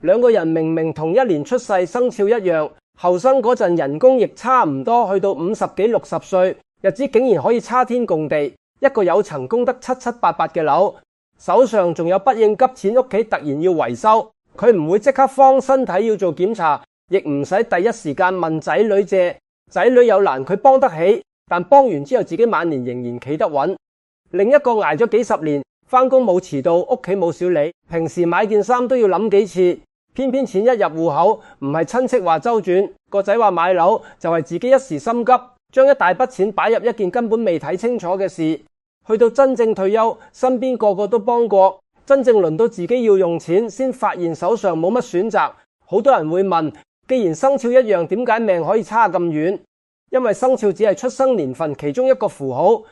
兩個人明明同一年出世，生肖一樣，後生嗰陣人工亦差唔多，去到50幾60歲，日子竟然可以差天共地。一個有層供得七七八八嘅樓，手上仲有不應急錢，屋企突然要維修，佢唔會即刻慌身體要做檢查，亦唔使第一時間問仔女借。仔女有難佢幫得起，但幫完之後自己晚年仍然企得穩。另一個捱咗幾十年，返工冇遲到，屋企冇少理，平時買件衫都要諗幾次，偏偏錢一入戶口，唔係親戚話周轉，個仔話買樓，就係自己一時心急，將一大筆錢擺入一件根本未睇清楚嘅事。去到真正退休，身邊個個都幫過，真正輪到自己要用錢，先發現手上冇乜選擇。好多人會問，既然生肖一樣，點解命可以差咁遠？因為生肖只係出生年份其中一個符號，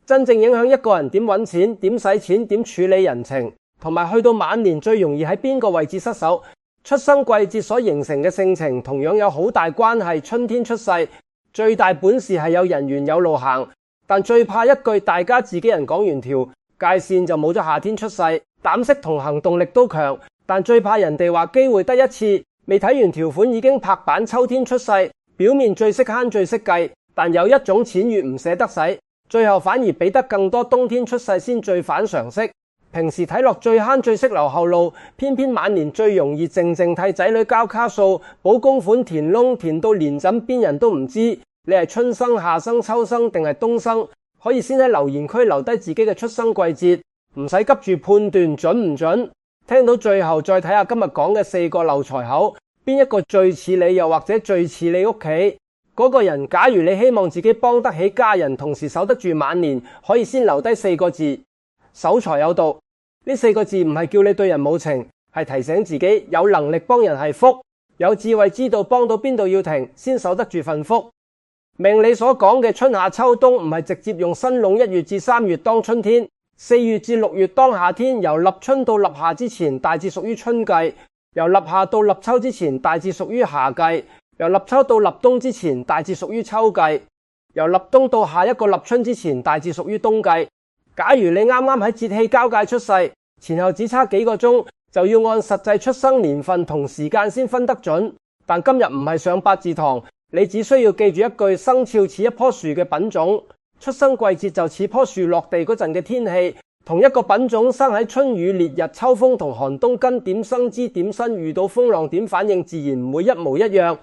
真正影響一個人點揾錢、點使錢、點處理人情，同埋去到晚年最容易喺邊個位置失手，出生季節所形成嘅性情同樣有好大關係。春天出世，最大本事係有人緣有路行，但最怕一句大家自己人講完條界線就冇咗夏天出世。膽識同行動力都強，但最怕人哋話機會得一次，未睇完條款已經拍板秋天出世。表面最識慳最識計，但有一種錢越唔捨得使，最後反而俾得更多冬天出世先最反常識。平時睇落最慳最識留後路，偏偏晚年最容易靜靜替仔女交卡數、補供款、填窿，填到連枕邊人都唔知你係春生、夏生、秋生定係冬生。可以先喺留言區留低自己嘅出生季節，唔使急住判斷準唔準。聽到最後再睇下今日講嘅4個漏財口，邊一個最似你，又或者最似你屋企嗰個人。假如你希望自己幫得起家人，同時守得住晚年，可以先留低4個字：守財有道。呢4個字唔係叫你對人冇情，係提醒自己有能力幫人係福，有智慧知道幫到邊度要停，先守得住份福。命理所講嘅春夏秋冬唔係直接用辛龍1月至3月當春天，4月至6月當夏天。由立春到立夏之前大致屬於春季，由立夏到立秋之前大致屬於夏季，由立秋到立冬之前大致屬於秋季，由立冬到下一個立春之前大致屬於冬季。假如你啱啱喺節氣交界出世，前後只差幾個鐘，就要按實際出生年份同時間先分得準。但今日唔係上八字堂，你只需要記住一句：生肖似一棵樹嘅品種，出生季節就似棵樹落地嗰陣嘅天氣。同一個品種生喺春雨烈日、秋風同寒冬，根點生枝點身，遇到風浪點反應，自然唔會一模一樣。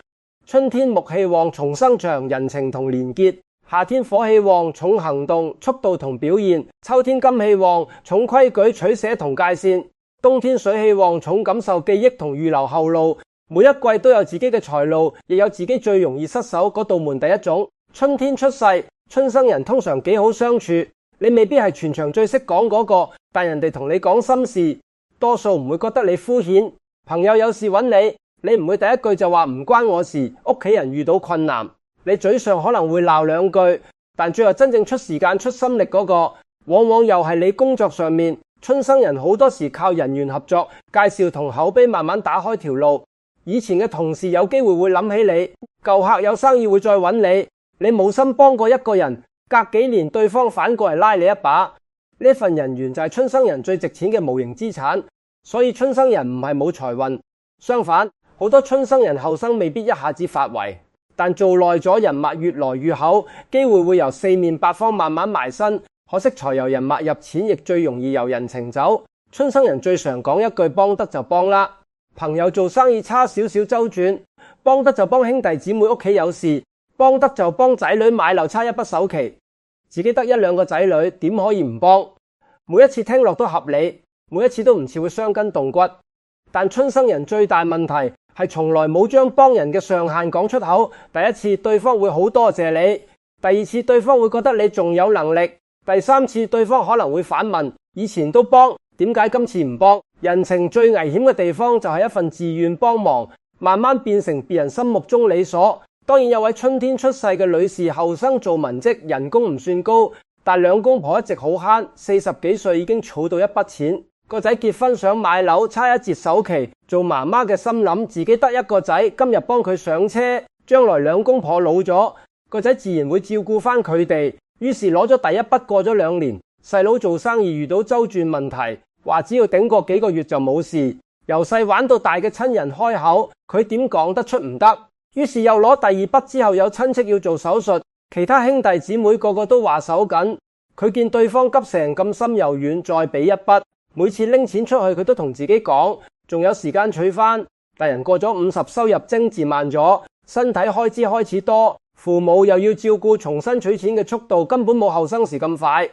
春天木氣旺，重生長，人情同連結；夏天火氣旺，重行動、速度同表現；秋天金氣旺，重規矩、取捨同界線；冬天水氣旺，重感受、記憶同預留後路。每一季都有自己嘅財路，亦有自己最容易失手嗰道門。第一種，春天出世，春生人通常幾好相處，你未必係全場最識講嗰個，但人哋同你講心事，多數唔會覺得你敷衍。朋友有事揾你，你唔會第一句就話唔關我事。屋企人遇到困難，你嘴上可能會鬧兩句，但最後真正出時間出心力嗰個，往往又係你工作上面。春生人好多時靠人緣合作、介紹同口碑慢慢打開條路。以前嘅同事有機會會諗起你，舊客有生意會再揾你。你冇心幫過一個人，隔幾年對方反過嚟拉你一把。呢份人緣就係春生人最值錢嘅無形資產。所以春生人唔係冇財運，相反，好多春生人後生未必一下子發圍，但做耐咗，人脈越來越厚，機會會由四面八方慢慢埋身。可惜財由人脈入，錢亦最容易由人情走。春生人最常講一句：幫得就幫啦。朋友做生意差少少周轉，幫得就幫兄弟姊妹屋企有事，幫得就幫仔女買樓差一筆首期。自己得1、2個仔女，點可以唔幫？每一次聽落都合理，每一次都唔似會傷筋動骨。但春生人最大問題係從來冇將幫人嘅上限講出口。第一次對方會好多謝你，第二次對方會覺得你仲有能力，第三次對方可能會反問：以前都幫，點解今次唔幫？人情最危險嘅地方就係一份自願幫忙，慢慢變成別人心目中理所。當然有位春天出世嘅女士，後生做文職，人工唔算高，但兩公婆一直好慳，40幾歲已經儲到一筆錢。個仔結婚想買樓，差一截首期。做媽媽嘅心諗自己得一個仔，今日幫佢上車，將來兩公婆老咗，個仔自然會照顧翻佢哋。於是攞咗第一筆，過咗2年，細佬做生意遇到周轉問題，話只要頂過幾個月就冇事。由細玩到大嘅親人開口，佢點講得出唔得？於是又攞第二筆之後，有親戚要做手術，其他兄弟姊妹個個都話手緊。佢見對方急成咁心又軟，再俾一筆。每次拎錢出去，佢都同自己講，仲有時間取翻。但人過咗50，收入精緻慢咗，身體開支開始多，父母又要照顧，重新取錢嘅速度根本冇後生時咁快。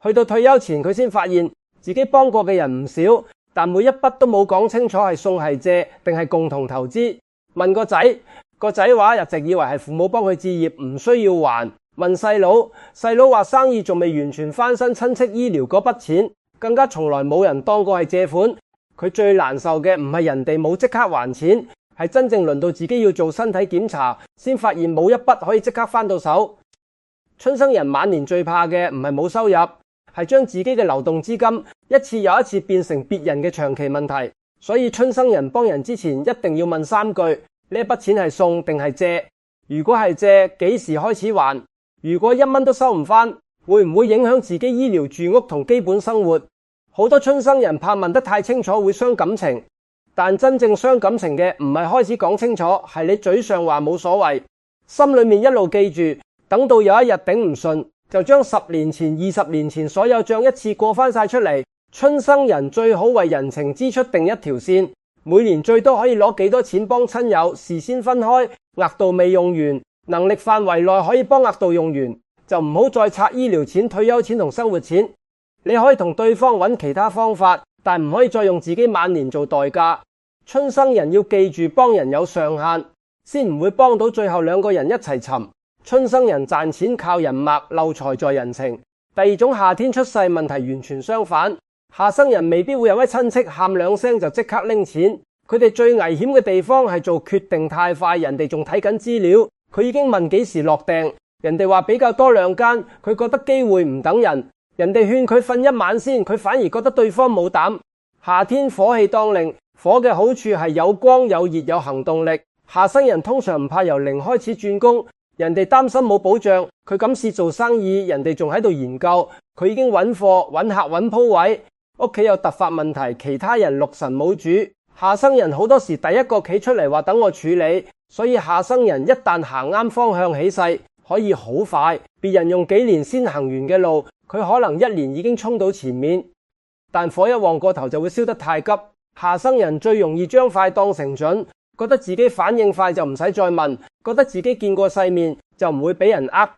去到退休前，佢先發現自己幫過嘅人唔少，但每一筆都冇講清楚係送係借定係共同投資。問個仔，個仔話一直以為係父母幫佢置業，唔需要還。問細佬，細佬話生意仲未完全翻身，親戚醫療嗰筆錢更加從來冇人當過係借款。佢最難受嘅唔係人哋冇即刻還錢，係真正輪到自己要做身體檢查，先發現冇一筆可以即刻翻到手。春生人晚年最怕嘅唔係冇收入，係將自己嘅流動資金一次又一次變成別人嘅長期問題。所以春生人幫人之前一定要問3句：呢一筆錢係送定係借？如果係借，幾時開始還？如果1蚊都收唔返，會唔會影響自己醫療住屋同基本生活？好多春生人怕問得太清楚會傷感情，但真正傷感情嘅唔係開始講清楚，係你嘴上話冇所謂，心裏面一路記住，等到有一日頂唔順，就將10年前、20年前所有賬一次過翻晒出嚟。春生人最好為人情支出定一條線，每年最多可以攞幾多錢幫親友，事先分開，額度未用完，能力範圍內可以幫額度用完，就唔好再拆醫療錢、退休錢同生活錢。你可以同對方揾其他方法，但唔可以再用自己晚年做代價。春生人要記住幫人有上限，先唔會幫到最後2個人一齊沉。春生人賺錢靠人脈，漏財在人情。第二種夏天出世問題完全相反，下生人未必會有位親戚喊2聲就即刻拎錢。佢哋最危險嘅地方係做決定太快，人哋仲睇緊資料，佢已經問幾時落訂，人哋話比較多2間，佢覺得機會唔等人，人哋勸佢瞓1晚先，佢反而覺得對方冇膽。夏天火氣當令，火嘅好處係有光有熱有行動力。下生人通常唔怕由零開始轉工，人哋擔心冇保障，佢敢試做生意，人哋仲喺度研究，佢已經揾貨揾客揾鋪位，屋企有突發問題，其他人六神冇主。下生人好多時第一個企出嚟話等我處理，所以下生人一旦行啱方向起勢，可以好快，別人用幾年先行完嘅路，佢可能1年已經衝到前面。但火一旺過頭就會燒得太急。下生人最容易將快當成準，覺得自己反應快就唔使再問，覺得自己見過世面就唔會俾人呃，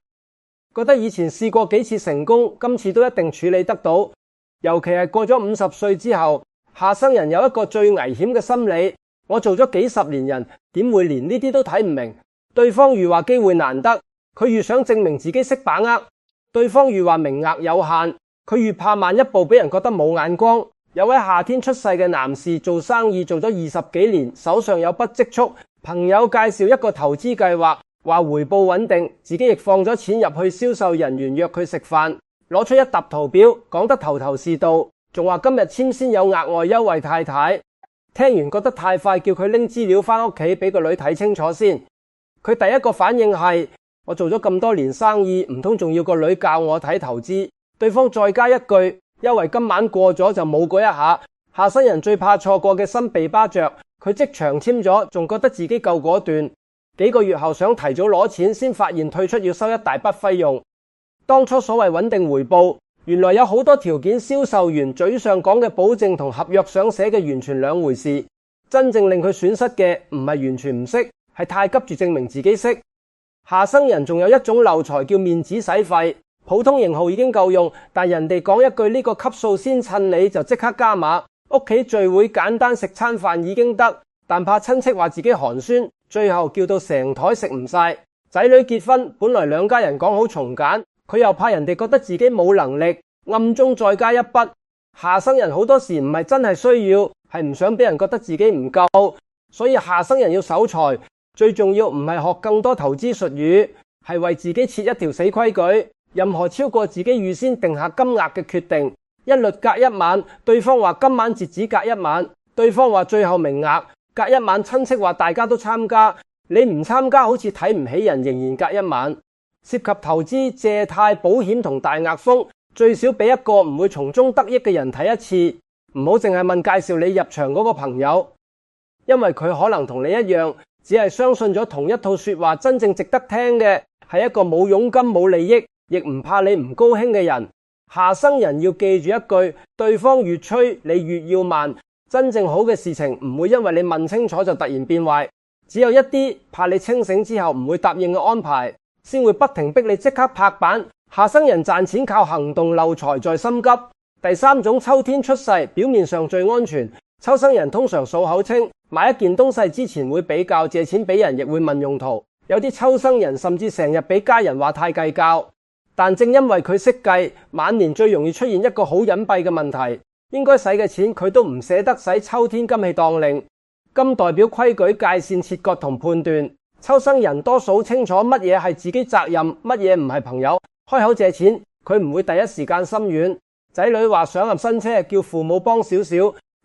覺得以前試過幾次成功，今次都一定處理得到。尤其係過咗50歲之後，下生人有一個最危險嘅心理，我做咗幾10年人，點會連呢啲都睇唔明？對方愈話機會難得，佢愈想證明自己識把握；對方愈話名額有限，佢愈怕慢一步俾人覺得冇眼光。有位夏天出世嘅男士做生意做咗20幾年，手上有筆積蓄，朋友介紹一個投資計劃，話回報穩定，自己亦放咗錢入去，銷售人員約佢食飯，攞出一沓圖表，講得頭頭是道，仲話今日簽先有額外優惠。太太聽完覺得太快，叫佢拎資料返屋企俾個女睇清楚先。佢第一個反應係：我做咗咁多年生意，唔通仲要個女教我睇投資？對方再加一句：優惠今晚過咗就冇嗰一下。下生人最怕錯過嘅心被巴着，佢即場簽咗，仲覺得自己夠果斷。幾個月後想提早攞錢，先發現退出要收一大筆費用。當初所謂穩定回報，原來有好多條件，銷售員嘴上講嘅保證同合約上寫嘅完全兩回事。真正令佢損失嘅唔係完全唔識，係太急住證明自己識。下生人仲有一種漏財叫面子使費，普通型號已經夠用，但人哋講一句呢個級數先襯你，就即刻加碼。屋企聚會簡單食餐飯已經得，但怕親戚話自己寒酸，最後叫到成枱食唔晒。仔女結婚本來2家人講好從簡，佢又怕人哋覺得自己冇能力，暗中再加一筆。下生人好多時唔係真係需要，係唔想俾人覺得自己唔夠，所以下生人要守財，最重要唔係學更多投資術語，係為自己設一條死規矩。任何超過自己預先定下金額嘅決定，一律隔1晚，對方話今晚截止隔1晚，對方話最後名額隔1晚，親戚話大家都參加，你唔參加好似睇唔起人，仍然隔1晚。涉及投資、借貸、保險同大額風，最少俾一個唔會從中得益嘅人睇一次。唔好淨係問介紹你入場嗰個朋友，因為佢可能同你一樣，只係相信咗同一套說話，真正值得聽嘅係一個冇佣金冇利益，亦唔怕你唔高興嘅人。下生人要記住一句，對方越催你越要慢，真正好嘅事情唔會因為你問清楚就突然變壞，只有一啲怕你清醒之後唔會答應嘅安排，先會不停逼你即刻拍板。下生人賺錢靠行動，漏財在心急。第三種，秋天出世，表面上最安全。秋生人通常數口清，買一件東西之前會比較，借錢俾人亦會問用途。有啲秋生人甚至成日俾家人話太計較，但正因為佢識計，晚年最容易出現一個好隱蔽嘅問題，應該使嘅錢佢都唔捨得使。秋天金氣當令，金代表規矩、界線、切割同判斷。秋生人多數清楚乜嘢係自己責任，乜嘢唔係朋友。開口借錢，佢唔會第一時間心軟。仔女話想入新車，叫父母幫少少，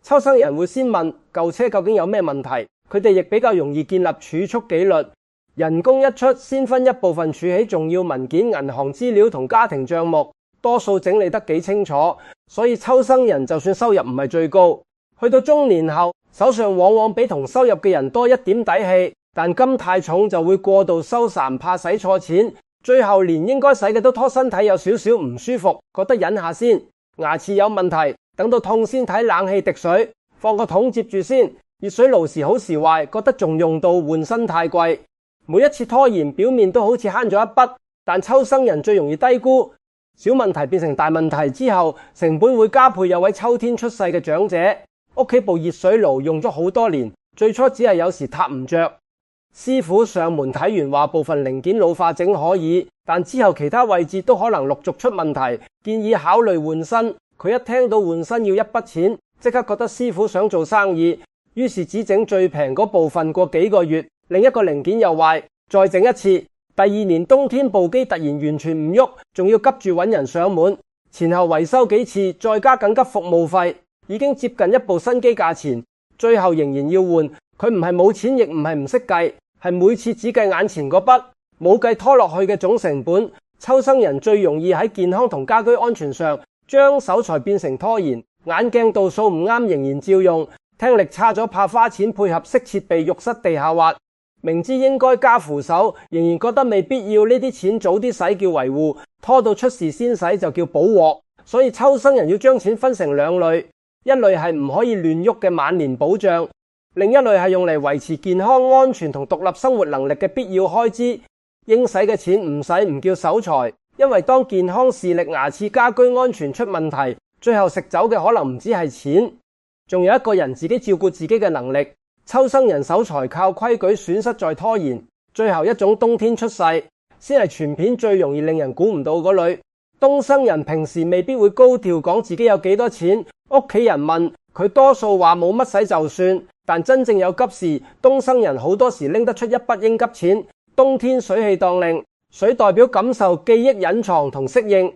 秋生人會先問舊車究竟有咩問題。佢哋亦比較容易建立儲蓄紀律。人工一出，先分一部分儲起重要文件、銀行資料同家庭賬目，多數整理得幾清楚。所以秋生人就算收入唔係最高，去到中年後，手上往往比同收入嘅人多一點底氣，但金太重就會過度收散，怕使錯錢。最後連應該使嘅都拖，身體有少少唔舒服，覺得忍下先。牙齒有問題，等到痛先睇冷氣滴水，放個桶接住先。熱水爐時好時壞，覺得仲用到，換新太貴。每一次拖延表面都好似慳咗一筆，但秋生人最容易低估，小問題變成大問題之後，成本會加倍。有位秋天出世嘅長者，屋企部熱水爐用咗好多年，最初只係有時撻唔着。師傅上門睇完話部分零件老化整可以，但之後其他位置都可能陸續出問題，建議考慮換新。佢一聽到換新要一筆錢，即刻覺得師傅想做生意，於是只整最平嗰部分。過幾個月，另一個零件又壞，再整一次。第二年冬天部機突然完全唔喐，仲要急住揾人上門，前後維修幾次，再加緊急服務費，已經接近一部新機價錢，最後仍然要換。佢唔係冇錢，亦唔係唔識計，係每次只計眼前嗰筆，冇計拖落去嘅總成本。秋生人最容易喺健康同家居安全上將守財變成拖延。眼鏡度數唔啱仍然照用，聽力差咗怕花錢配合式設備浴室地下滑，明知應該加扶手，仍然覺得未必要。呢啲錢早啲使叫維護，拖到出事先使就叫補鑊。所以秋生人要將錢分成兩類，一類係唔可以亂喐嘅晚年保障，另一類係用嚟維持健康安全同獨立生活能力嘅必要開支。應使嘅錢唔使唔叫守財，因為當健康視力、牙齒、家居安全出問題，最後食走嘅可能唔止係錢，仲有一個人自己照顧自己嘅能力。秋生人守財靠規矩，損失在拖延。最後一種，冬天出世，先係全片最容易令人估唔到嗰類。冬生人平時未必會高調講自己有幾多錢，屋企人問佢多數話冇乜使就算，但真正有急事，冬生人好多時拎得出一筆應急錢。冬天水氣當令，水代表感受、記憶、隱藏同適應。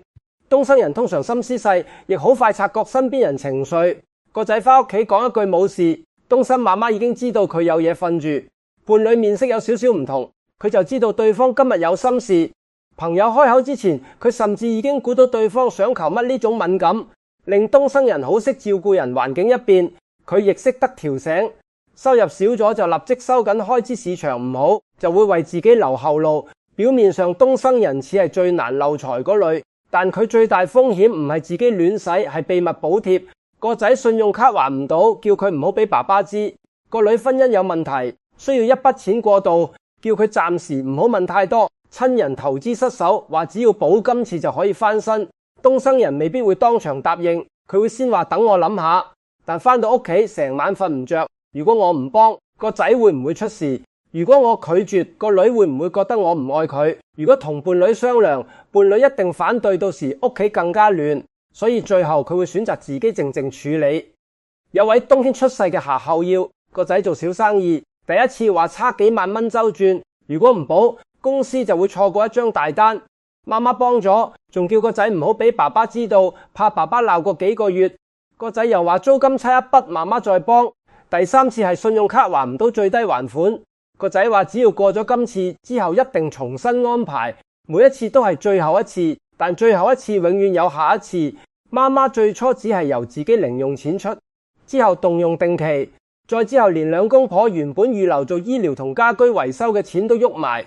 冬生人通常心思細，亦好快察覺身邊人情緒。個仔返屋企講一句冇事，冬生媽媽已經知道佢有嘢瞓住。伴侶面色有少少唔同，佢就知道對方今日有心事。朋友開口之前，佢甚至已經估到對方想求乜。呢種敏感令冬生人好識照顧人。環境一變，佢亦識得調醒。收入少咗就立即收緊開支，市場唔好就會為自己留後路。表面上冬生人似係最難漏財嗰類，但佢最大風險唔係自己亂使，係秘密補貼。個仔信用卡還唔到，叫佢唔好俾爸爸知。個女婚姻有問題，需要一筆錢過渡，叫佢暫時唔好問太多。親人投資失手，話只要補今次就可以翻身。冬生人未必會當場答應，佢會先話等我諗下。但翻到屋企成晚瞓唔着。如果我唔幫，個仔會唔會出事？如果我拒絕，個女會唔會覺得我唔愛佢？如果同伴侶商量，伴侶一定反對，到時屋企更加亂。所以最後佢會選擇自己靜靜處理。有位冬天出世嘅夏後耀，個仔做小生意，第一次話差幾萬蚊周轉，如果唔補，公司就會錯過一張大單。媽媽幫咗，仲叫個仔唔好俾爸爸知道，怕爸爸鬧過幾個月。個仔又話租金差一筆，媽媽再幫。第三次係信用卡還唔到最低還款，個仔話只要過咗今次之後一定重新安排，每一次都係最後一次，但最後一次永遠有下一次。媽媽最初只係由自己零用錢出，之後動用定期，再之後連兩公婆原本預留做醫療同家居維修嘅錢都喐埋。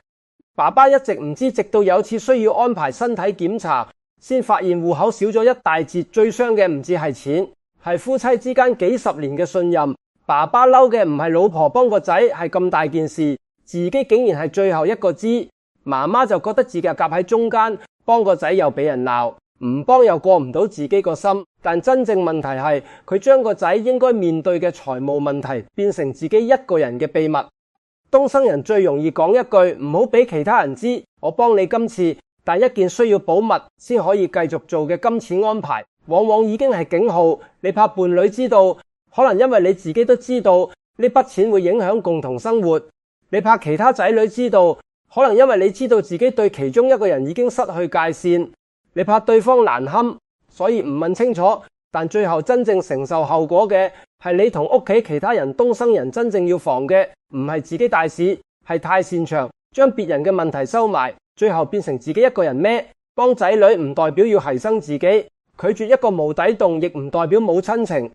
爸爸一直唔知，直到有次需要安排身體檢查，先發現戶口少咗一大截。最傷嘅唔止係錢，係夫妻之間幾十年嘅信任。爸爸嬲嘅唔係老婆幫個仔係咁大件事，自己竟然係最後一個知。媽媽就覺得自己夾喺中間，幫個仔又俾人鬧，唔幫又過唔到自己個心。但真正問題係佢將個仔應該面對嘅財務問題變成自己一個人嘅秘密。東生人最容易講一句，唔好俾其他人知，我幫你今次，但一件需要保密先可以繼續做嘅金錢安排，往往已經係警號。你怕伴侶知道，可能因為你自己都知道呢筆錢會影響共同生活。你怕其他仔女知道，可能因為你知道自己對其中一個人已經失去界線。你怕對方難堪，所以唔問清楚，但最後真正承受後果嘅係你同屋企其他人。東生人真正要防嘅唔係自己大事，係太擅長將別人嘅問題收埋，最後變成自己一個人孭。幫仔女唔代表要犧牲自己，拒絕一個無底洞亦唔代表冇親情。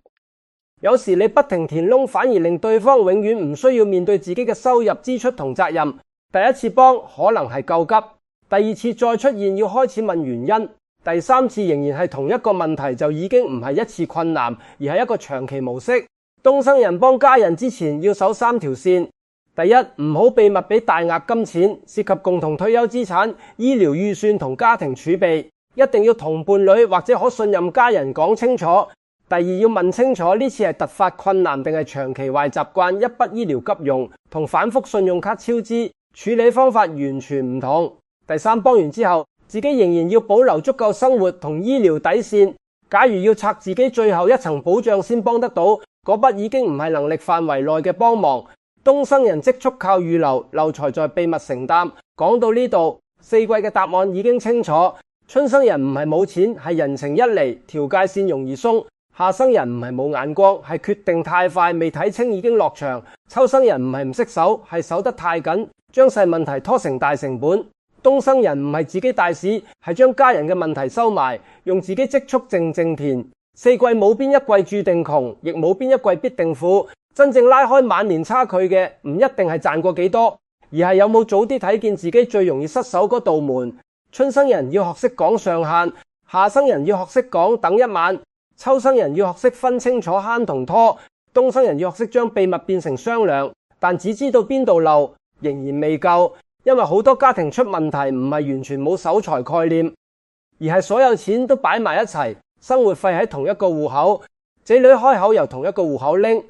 有時你不停填窿，反而令對方永遠唔需要面對自己嘅收入、支出同責任。第一次幫可能係救急，第二次再出現要開始問原因，第三次仍然係同一個問題，就已經唔係一次困難，而係一個長期模式。東生人幫家人之前要守3條線。第一，唔好秘密俾大額金錢，涉及共同退休資產、醫療預算同家庭儲備，一定要同伴侶或者可信任家人講清楚。第二，要問清楚呢次係突發困難定係長期壞習慣，一筆醫療急用同反覆信用卡超支，處理方法完全唔同。第三，幫完之後自己仍然要保留足夠生活同醫療底線。假如要拆自己最後一層保障先幫得到，嗰筆已經唔係能力範圍內嘅幫忙。東生人積蓄靠預留，漏財在秘密承擔。講到呢度，4季嘅答案已經清楚。春生人唔係冇錢，係人情一嚟，條界線容易鬆。夏生人唔係冇眼光，係決定太快，未睇清已經落場。秋生人唔係唔識守，係守得太緊，將細問題拖成大成本。東生人唔係自己大使，係將家人嘅問題收埋，用自己積蓄靜填。4季冇邊一季注定窮，亦冇邊一季必定富。真正拉開晚年差距嘅，唔一定係賺過幾多，而係有冇早啲睇見自己最容易失手嗰道門。春生人要學識講上限，夏生人要學識講等一晚，秋生人要學識分清楚慳同拖，東生人要學識將秘密變成商量，但只知道邊度漏，仍然未夠。因為好多家庭出問題唔係完全冇守財概念，而係所有錢都擺埋一齊，生活費喺同一個戶口，仔女開口由同一個戶口拎，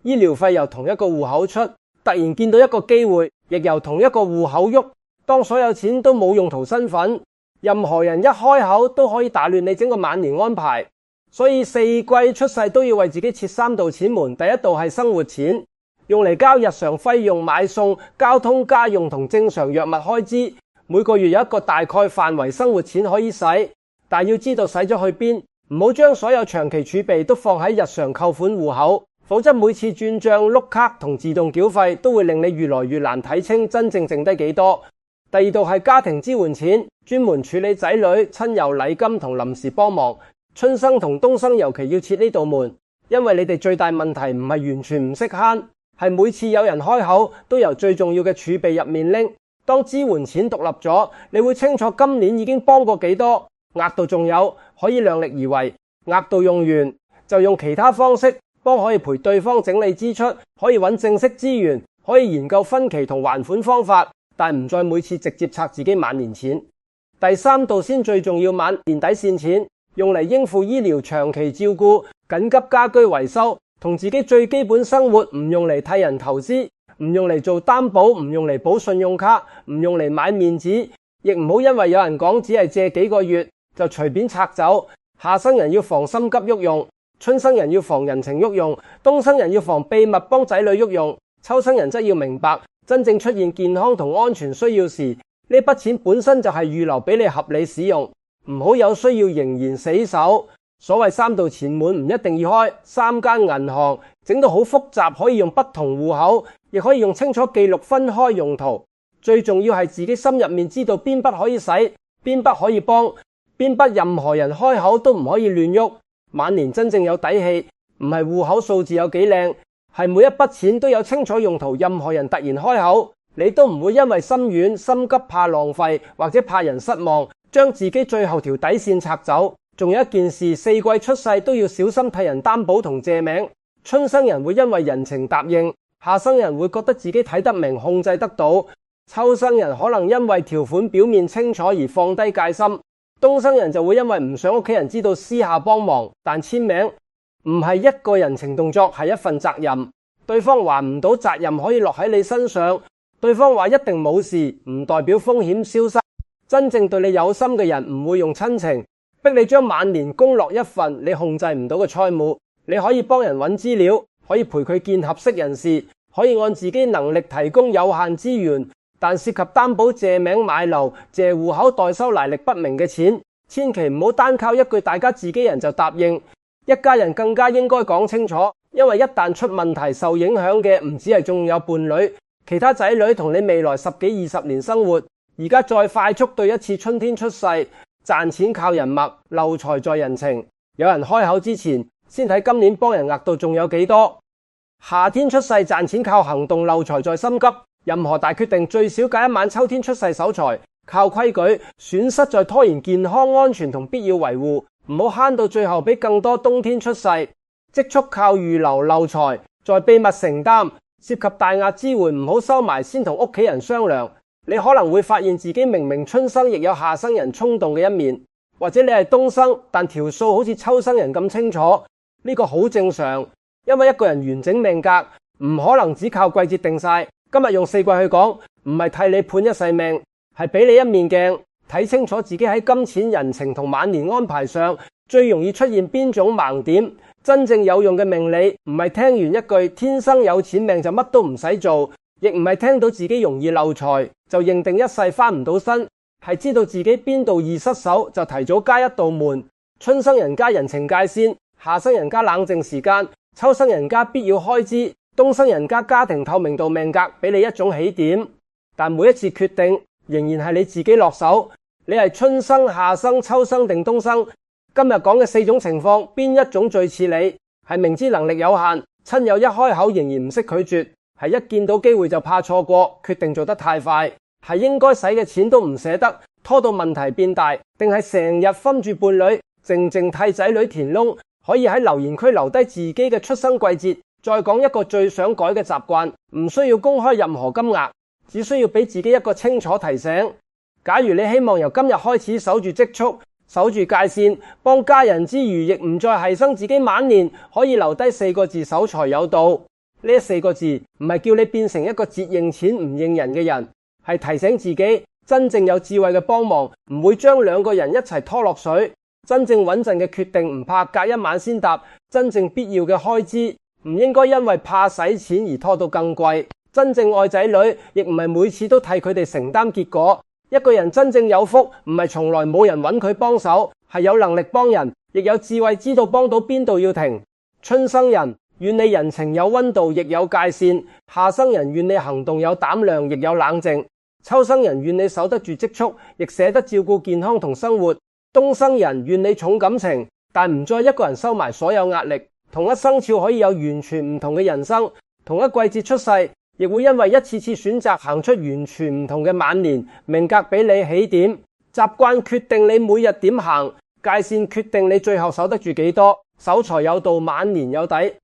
醫療費由同一個戶口出，突然見到一個機會，亦由同一個戶口喐。當所有錢都冇用途身份，任何人一開口都可以打亂你整個晚年安排。所以4季出世都要為自己設3道錢門。第一道係生活錢，用嚟交日常費用、買餸、交通、家用同正常藥物開支。每個月有一個大概範圍生活錢可以使，但要知道使咗去邊，唔好將所有長期儲備都放喺日常扣款戶口，否則每次轉賬、碌卡同自動繳費都會令你越來越難睇清真正剩低幾多。第二道係家庭支援錢，專門處理仔女、親友禮金同臨時幫忙。春生同東生尤其要設呢道門，因為你哋最大問題唔係完全唔識慳，係每次有人開口都由最重要嘅儲備入面拎。當支援錢獨立咗，你會清楚今年已經幫過幾多，額度仲有，可以量力而為。額度用完就用其他方式幫，可以陪對方整理支出，可以揾正式資源，可以研究分期同還款方法，但唔再每次直接拆自己晚年錢。第三道先最重要，晚年底線錢，用嚟應付醫療長期照顧、緊急家居維修同自己最基本生活，唔用嚟替人投資，唔用嚟做擔保，唔用嚟補信用卡，唔用嚟買面子，亦唔好因為有人講只係借幾個月就隨便拆走。夏生人要防心急喐用，春生人要防人情喐用，東生人要防秘密幫仔女喐用，秋生人則要明白真正出現健康同安全需要時，呢筆錢本身就係預留俾你合理使用，唔好有需要仍然死守。所謂3道錢門唔一定要開，3間銀行整到好複雜，可以用不同戶口，亦可以用清楚記錄分開用途。最重要係自己心入面知道邊筆可以使，邊筆可以幫，邊筆任何人開口都唔可以亂喐。晚年真正有底氣，唔係戶口數字有幾靚，係每一筆錢都有清楚用途。任何人突然開口，你都唔會因為心軟、心急、怕浪費或者怕人失望，將自己最後條底線拆走。仲有一件事，四季出世都要小心替人擔保同借名。春生人會因為人情答應，夏生人會覺得自己睇得明、控制得到，秋生人可能因為條款表面清楚而放低戒心，冬生人就會因為唔想屋企人知道私下幫忙。但簽名唔係一個人情動作，係一份責任。對方還唔到，責任可以落喺你身上。對方話一定冇事，唔代表風險消失。真正對你有心嘅人唔會用親情逼你將晚年供落一份你控制唔到嘅債務。你可以幫人揾資料，可以陪佢見合適人士，可以按自己能力提供有限資源，但涉及擔保、借名買樓、借戶口、代收來歷不明嘅錢，千祈唔好單靠一句大家自己人就答應。一家人更加應該講清楚，因為一旦出問題，受影響嘅唔止係仲有伴侶，其他仔女同你未來10幾20年生活。而家再快速對一次春天出世，賺錢靠人脈，漏財在人情。有人開口之前，先睇今年幫人額度仲有幾多。夏天出世賺錢靠行動，漏財在心急。任何大決定最少隔一晚秋天出世守財，靠規矩，損失在拖延健康安全同必要維護。唔好慳到最後俾更多冬天出世。積蓄靠預留漏財，在秘密承擔。涉及大額支援唔好收埋，先同屋企人商量。你可能會發現自己明明春生亦有夏生人衝動嘅一面，或者你係冬生，但條數好似秋生人咁清楚。呢個好正常，因為一個人完整命格唔可能只靠季節定晒。今日用4季去講，唔係替你判一世命，係俾你一面鏡，睇清楚自己喺金錢、人情同晚年安排上最容易出現邊種盲點。真正有用嘅命理，唔係聽完一句天生有錢命就乜都唔使做，亦唔係聽到自己容易漏財就認定一世翻唔到身，係知道自己邊度易失手就提早加一道門。春生人加人情界線，夏生人加冷靜時間，秋生人加必要開支，冬生人加家庭透明度命格，俾你一種起點。但每一次決定仍然係你自己落手。你係春生、夏生、秋生定冬生？今日講嘅4種情況，邊一種最似你？係明知能力有限，親友一開口仍然唔識拒絕，係一見到機會就怕錯過，決定做得太快，係應該使嘅錢都唔捨得，拖到問題變大，定係成日分住伴侶，靜靜替仔女填窿？可以喺留言區留低自己嘅出生季節，再講一個最想改嘅習慣，唔需要公開任何金額，只需要俾自己一個清楚提醒。假如你希望由今日開始守住積蓄，守住界線，幫家人之餘，亦唔再犧牲自己晚年，可以留低4個字：守財有道。呢4個字唔係叫你變成一個只認錢唔認人嘅人，係提醒自己真正有智慧嘅幫忙，唔會將2個人一齊拖落水。真正穩陣嘅決定唔怕隔一晚先答，真正必要嘅開支唔應該因為怕使錢而拖到更貴。真正愛仔女，亦唔係每次都替佢哋承擔結果。一個人真正有福，唔係從來冇人揾佢幫手，係有能力幫人，亦有智慧知道幫到邊度要停。春生人願你人情有溫度，亦有界線；夏生人願你行動有膽量，亦有冷靜；秋生人願你守得住積蓄，亦捨得照顧健康同生活；冬生人願你重感情，但唔再一個人收埋所有壓力。同一生肖可以有完全唔同嘅人生，同一季節出世，亦會因為一次次選擇行出完全唔同嘅晚年。命格俾你起點，習慣決定你每日點行，界線決定你最後守得住幾多。守財有道，晚年有底。